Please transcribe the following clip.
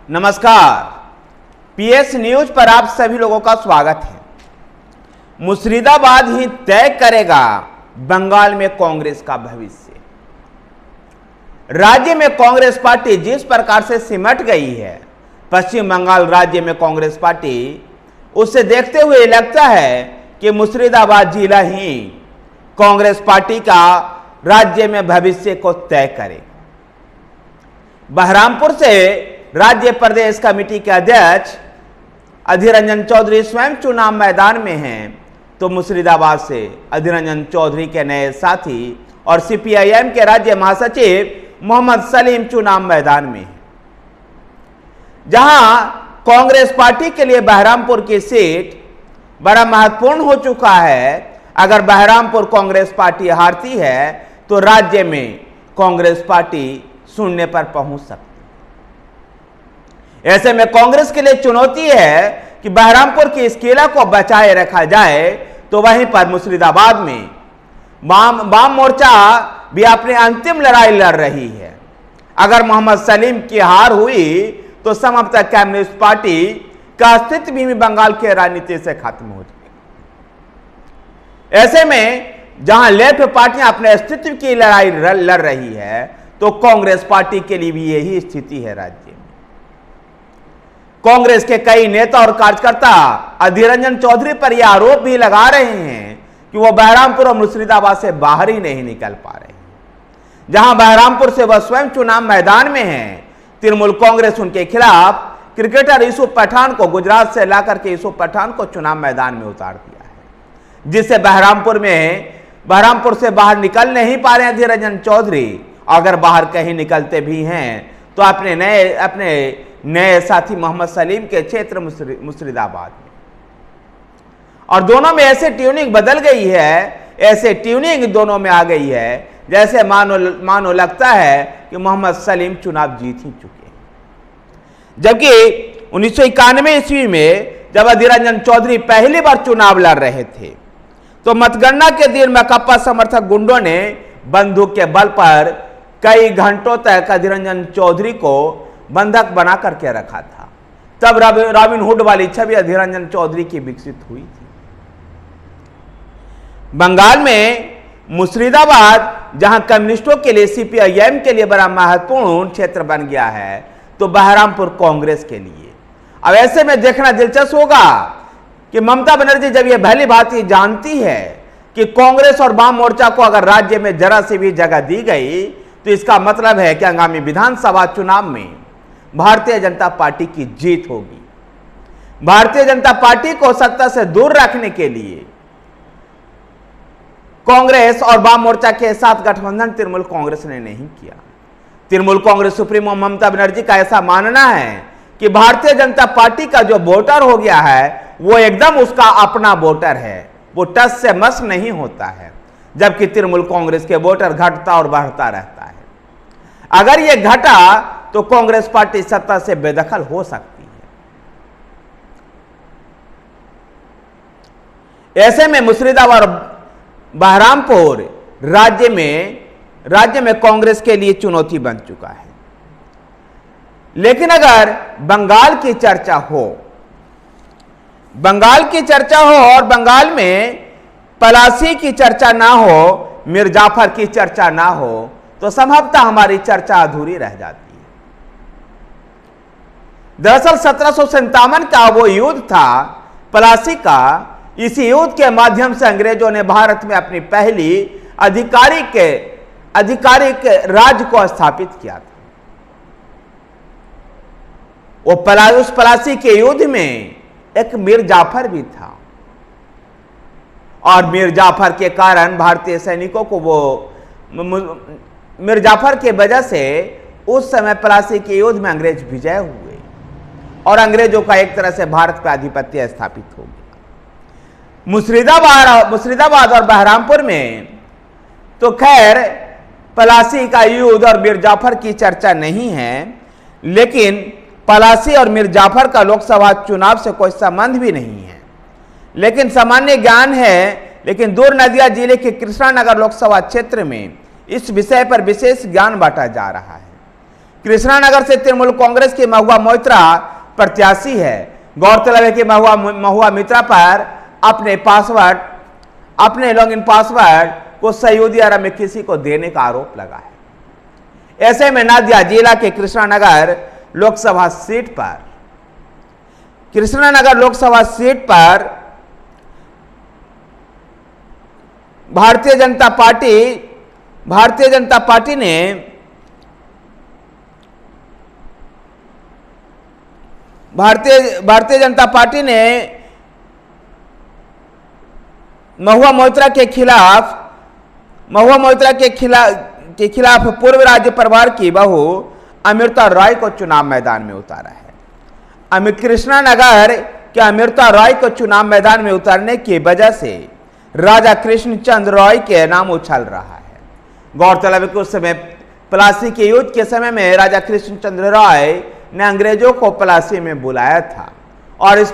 नमस्कार, PS news पर आप सभी लोगों का स्वागत है। मुर्शिदाबाद ही तय करेगा बंगाल में कांग्रेस का भविष्य। राज्य में कांग्रेस पार्टी जिस प्रकार से सिमट गई है, पश्चिम बंगाल राज्य में कांग्रेस पार्टी, उससे देखते हुए लगता है कि मुर्शिदाबाद जिला ही कांग्रेस पार्टी का राज्य में भविष्य को तय करेगा। बहरामपुर से राज्य प्रदेश कमेटी के अध्यक्ष अधीर रंजन चौधरी स्वयं चुनाव मैदान में हैं, तो मुर्शिदाबाद से अधीर रंजन चौधरी के नए साथी और सीपीआईएम के राज्य महासचिव मोहम्मद सलीम चुनाव मैदान में हैं। जहां कांग्रेस पार्टी के लिए बहरामपुर की सीट बड़ा महत्वपूर्ण हो चुका है। अगर बहरामपुर कांग्रेस पार्टी हारती है तो राज्य में कांग्रेस पार्टी शून्य पर पहुंच सकती है। ऐसे में कांग्रेस के लिए चुनौती है कि बहरामपुर की इस किला को बचाए रखा जाए, तो वहीं पर मुर्शिदाबाद में वाम मोर्चा भी अपनी अंतिम लड़ाई लड़ रही है। अगर मोहम्मद सलीम की हार हुई तो समाप्त कम्युनिस्ट पार्टी का अस्तित्व भी बंगाल के राजनीति से खत्म हो जाएगा। ऐसे में जहां लेफ्ट पार्टियां अपने अस्तित्व की लड़ाई लड़ रही है, तो कांग्रेस पार्टी के लिए भी यही स्थिति है। राज्य में कांग्रेस के कई नेता और कार्यकर्ता अधीर रंजन चौधरी पर यह आरोप भी लगा रहे हैं कि वह बहरामपुर और मुर्शिदाबाद से बाहर ही नहीं निकल पा रहे हैं। जहां बहरामपुर से वह स्वयं चुनाव मैदान में हैं, तृणमूल कांग्रेस उनके खिलाफ क्रिकेटर यूसुफ पठान को गुजरात से लाकर के यूसुफ पठान को चुनाव मैदान में उतार दिया है, जिससे बहरामपुर से बाहर निकल नहीं पा रहे अधीर रंजन चौधरी। अगर बाहर कहीं निकलते भी हैं तो अपने नए साथी मोहम्मद सलीम के क्षेत्र मुर्शिदाबाद में। और दोनों में ऐसे ट्यूनिंग बदल गई है, ऐसे ट्यूनिंग दोनों में आ गई है जैसे मानो लगता है कि मोहम्मद सलीम चुनाव जीत ही चुके हैं। जबकि 1991 ईस्वी में जब अधीर रंजन चौधरी पहली बार चुनाव लड़ रहे थे, तो मतगणना के दिन मकप्पा समर्थक गुंडों ने बंदूक के बल पर कई घंटों तक अधीर रंजन चौधरी को बंधक बना करके रखा था। तब रॉबिन हुड वाली छवि अधीर रंजन चौधरी की विकसित हुई थी। बंगाल में मुर्शिदाबाद जहां कम्युनिस्टों के लिए, सीपीआईएम के लिए बड़ा महत्वपूर्ण क्षेत्र बन गया है, तो बहरामपुर कांग्रेस के लिए। अब ऐसे में देखना दिलचस्प होगा कि ममता बनर्जी जब यह भली भांति जानती है कि कांग्रेस और वाम मोर्चा को अगर राज्य में जरा सी भी जगह दी गई, तो इसका मतलब है कि आगामी विधानसभा चुनाव में भारतीय जनता पार्टी की जीत होगी। भारतीय जनता पार्टी को सत्ता से दूर रखने के लिए कांग्रेस और वाम मोर्चा के साथ गठबंधन तृणमूल कांग्रेस ने नहीं किया। तृणमूल कांग्रेस सुप्रीमो ममता बनर्जी का ऐसा मानना है कि भारतीय जनता पार्टी का जो वोटर हो गया है वो एकदम उसका अपना वोटर है, वो टस से मस नहीं होता है। जबकि तृणमूल कांग्रेस के वोटर घटता और बढ़ता रहता है। अगर ये घटा तो कांग्रेस पार्टी सत्ता से बेदखल हो सकती है। ऐसे में मुर्शिदाबाद और बहरामपुर राज्य में कांग्रेस के लिए चुनौती बन चुका है। लेकिन अगर बंगाल की चर्चा हो और बंगाल में पलासी की चर्चा ना हो, मीर जाफर की चर्चा ना हो, तो संभवतः हमारी चर्चा अधूरी रह जाती है। दरअसल 1757 का वो युद्ध था पलासी का। इसी युद्ध के माध्यम से अंग्रेजों ने भारत में अपनी पहली आधिकारिक राज्य को स्थापित किया था। उस पलासी के युद्ध में एक मीर जाफर भी था, और मीर जाफर के कारण भारतीय सैनिकों को मीर जाफर के वजह से उस समय पलासी के युद्ध में अंग्रेज विजय हुए और अंग्रेजों का एक तरह से भारत पर आधिपत्य स्थापित हो गया। मुर्शिदाबाद और बहरामपुर में तो खैर पलासी का युद्ध और मीर जाफर की चर्चा नहीं है, लेकिन पलासी और मीर जाफर का लोकसभा चुनाव से कोई संबंध भी नहीं है। लेकिन सामान्य ज्ञान है, लेकिन दूर नदिया जिले के कृष्णानगर लोकसभा क्षेत्र में इस विषय पर विशेष ज्ञान बांटा जा रहा है। कृष्णानगर से तृणमूल कांग्रेस की महुआ मोइत्रा प्रत्याशी है। गौरतलब है कि महुआ मित्रा पर अपने लॉगिन पासवर्ड को सऊदी अरब में किसी को देने का आरोप लगा है। ऐसे में नादिया जिला के कृष्णानगर लोकसभा सीट पर भारतीय जनता पार्टी ने महुआ मोइत्रा के खिलाफ पूर्व राज्य परिवार की बहू अमृता रॉय को चुनाव मैदान में उतारा है। कृष्णानगर के अमृता रॉय को चुनाव मैदान में उतारने की वजह से राजा कृष्णचंद्र रॉय के नाम उछल रहा है। गौरतलब है कि उस समय प्लासी के युद्ध के समय में राजा कृष्णचंद्र रॉय ने अंग्रेजों को प्लासी में बुलाया था और इस